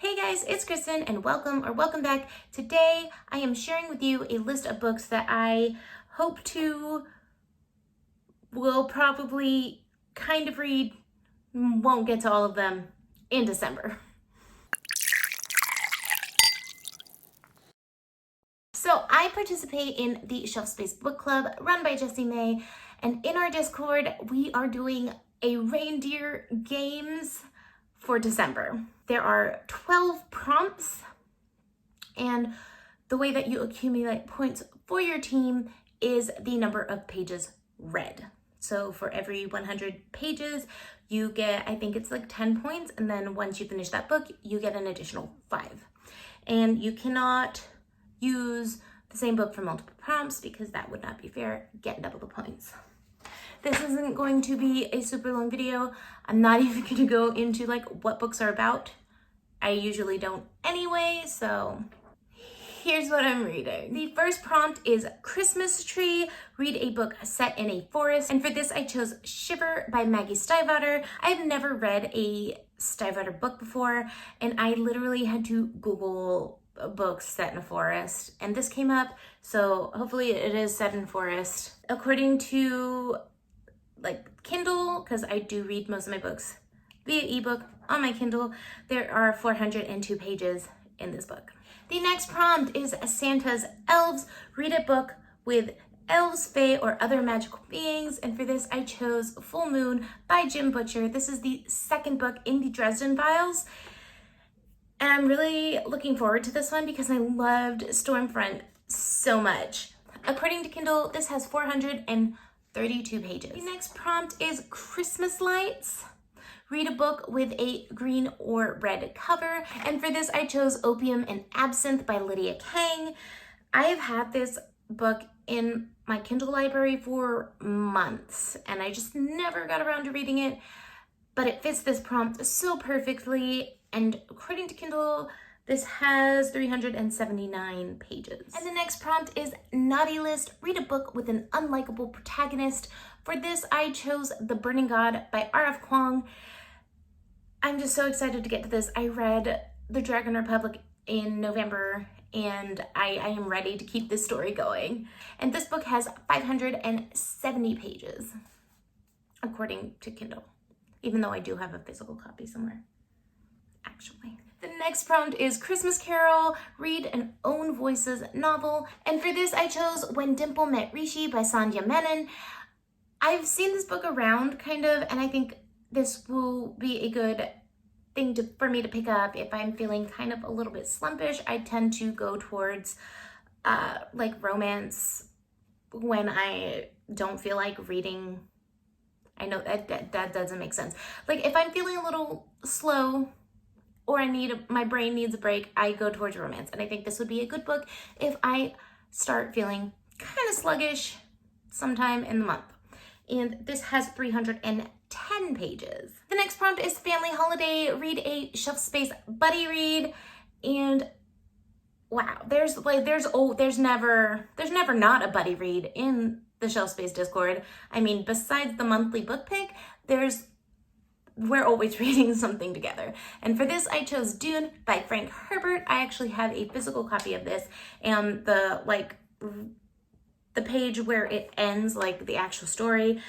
Hey guys, it's Kristen and welcome back. Today I am sharing with you a list of books that I will probably kind of read, won't get to all of them in December. So I participate in the Shelf Space Book Club run by Jessie May, and in our Discord we are doing a Reindeer Games for December. There are 12 prompts, and the way that you accumulate points for your team is the number of pages read. So for every 100 pages, you get, I think it's like 10 points, and then once you finish that book, you get an additional 5. And you cannot use the same book for multiple prompts because that would not be fair. Get double the points. This isn't going to be a super long video. I'm not even going to go into like what books are about. I usually don't anyway, so here's what I'm reading. The first prompt is Christmas Tree. Read a book set in a forest. And for this, I chose Shiver by Maggie Stiefvater. I've never read a Stiefvater book before, and I literally had to Google books set in a forest, and this came up, so hopefully it is set in forest. According to like Kindle, because I do read most of my books via ebook on my Kindle, there are 402 pages in this book. The next prompt is Santa's Elves. Read a book with elves, fae, or other magical beings. And for this, I chose Full Moon by Jim Butcher. This is the second book in the Dresden Files. And I'm really looking forward to this one because I loved Stormfront so much. According to Kindle, this has 432 pages. The next prompt is Christmas Lights. Read a book with a green or red cover. And for this, I chose Opium and Absinthe by Lydia Kang. I have had this book in my Kindle library for months, and I just never got around to reading it, but it fits this prompt so perfectly. And according to Kindle, this has 379 pages. And the next prompt is Naughty List. Read a book with an unlikable protagonist. For this, I chose The Burning God by R.F. Kuang. I'm just so excited to get to this. I read The Dragon Republic in November, and I am ready to keep this story going. And this book has 570 pages, according to Kindle, even though I do have a physical copy somewhere, actually. The next prompt is Christmas Carol. Read an Own Voices novel. And for this, I chose When Dimple Met Rishi by Sandhya Menon. I've seen this book around, kind of, and I think this will be a good thing for me to pick up if I'm feeling kind of a little bit slumpish. I tend to go towards like romance when I don't feel like reading. I know that doesn't make sense. Like if I'm feeling a little slow or my brain needs a break, I go towards romance. And I think this would be a good book if I start feeling kind of sluggish sometime in the month. And this has 310 pages. The next prompt is Family Holiday. Read a Shelf Space buddy read. And wow, there's never not a buddy read in the Shelf Space Discord. I mean, besides the monthly book pick, we're always reading something together. And for this, I chose Dune by Frank Herbert. I actually have a physical copy of this, and the page where it ends, like the actual story,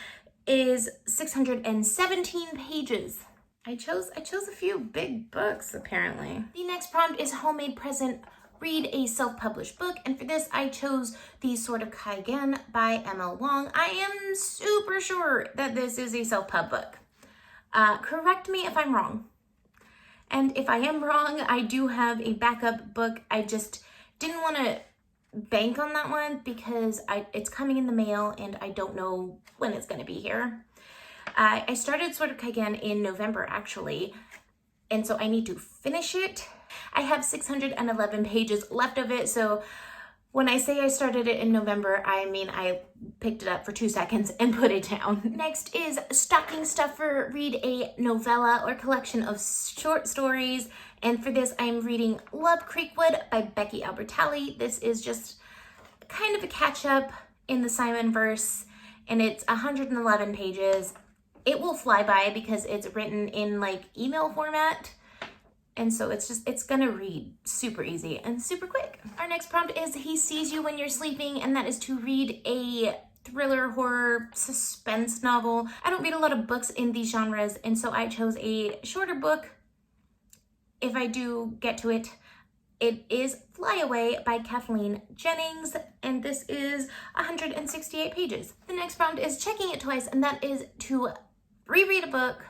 is 617 pages. I chose a few big books, apparently. The next prompt is Homemade Present. Read a self-published book, and for this, I chose The Sword of Kaigen by M.L. Wong. I am super sure that this is a self-pub book. Correct me if I'm wrong. And if I am wrong, I do have a backup book. I just didn't want to bank on that one because it's coming in the mail and I don't know when it's going to be here. I started Sword of Kaigen in November, actually, and so I need to finish it. I have 611 pages left of it, so when I say I started it in November, I mean I picked it up for 2 seconds and put it down. Next is Stocking Stuffer. Read a novella or collection of short stories. And for this, I'm reading Love Creekwood by Becky Albertalli. This is just kind of a catch-up in the Simon verse, and it's 111 pages. It will fly by because it's written in like email format. And so it's gonna read super easy and super quick. Our next prompt is He Sees You When You're Sleeping, and that is to read a thriller, horror, suspense novel. I don't read a lot of books in these genres, and so I chose a shorter book. If I do get to it, it is Fly Away by Kathleen Jennings, and this is 168 pages. The next prompt is checking it twice, and that is to reread a book,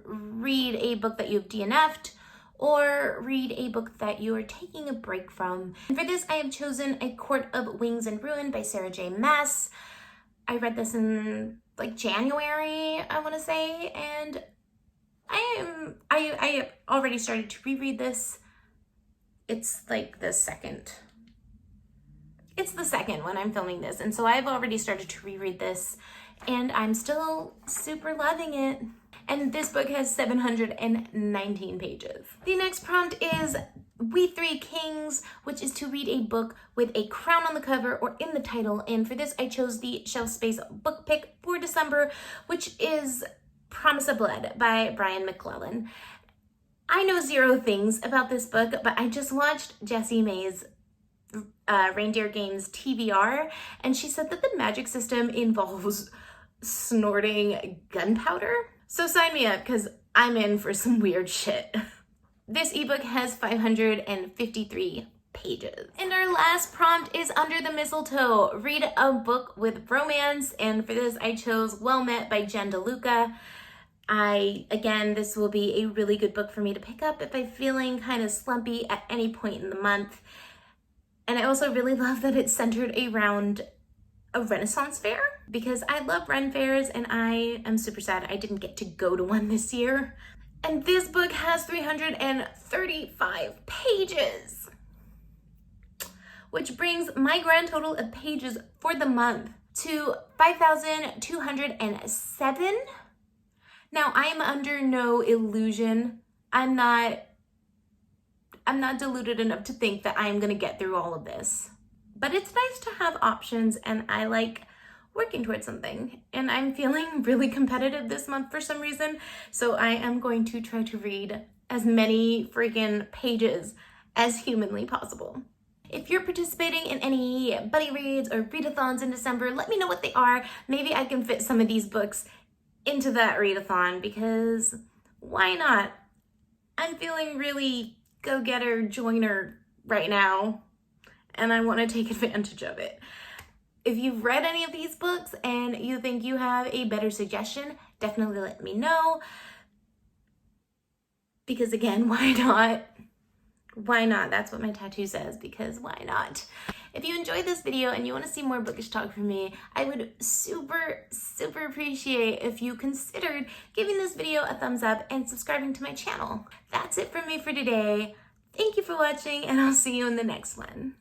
read a book that you've DNF'd, or read a book that you are taking a break from. And for this, I have chosen A Court of Wings and Ruin by Sarah J. Maas. I read this in like January, I want to say, and I have already started to reread this. It's like the second when I'm filming this, and so I've already started to reread this, and I'm still super loving it. And this book has 719 pages. The next prompt is We Three Kings, which is to read a book with a crown on the cover or in the title. And for this, I chose the Shelf Space book pick for December, which is Promise of Blood by Brian McClellan. I know zero things about this book, but I just watched Jessie May's Reindeer Games TBR, and she said that the magic system involves snorting gunpowder. So sign me up, because I'm in for some weird shit. This ebook has 553 pages. And our last prompt is Under the Mistletoe. Read a book with romance, and for this I chose Well Met by Jen DeLuca. Again, this will be a really good book for me to pick up if I'm feeling kind of slumpy at any point in the month. And I also really love that it's centered around a Renaissance fair, because I love Ren fairs and I am super sad I didn't get to go to one this year. And this book has 335 pages, which brings my grand total of pages for the month to 5,207. Now, I am under no illusion. I'm not deluded enough to think that I am gonna get through all of this. But it's nice to have options, and I like working towards something. And I'm feeling really competitive this month for some reason, so I am going to try to read as many freaking pages as humanly possible. If you're participating in any buddy reads or readathons in December, let me know what they are. Maybe I can fit some of these books into that readathon, because why not? I'm feeling really go-getter, joiner right now, and I want to take advantage of it. If you've read any of these books and you think you have a better suggestion, definitely let me know. Because again, why not? Why not? That's what my tattoo says, because why not? If you enjoyed this video and you want to see more bookish talk from me, I would super appreciate if you considered giving this video a thumbs up and subscribing to my channel. That's it from me for today. Thank you for watching, and I'll see you in the next one.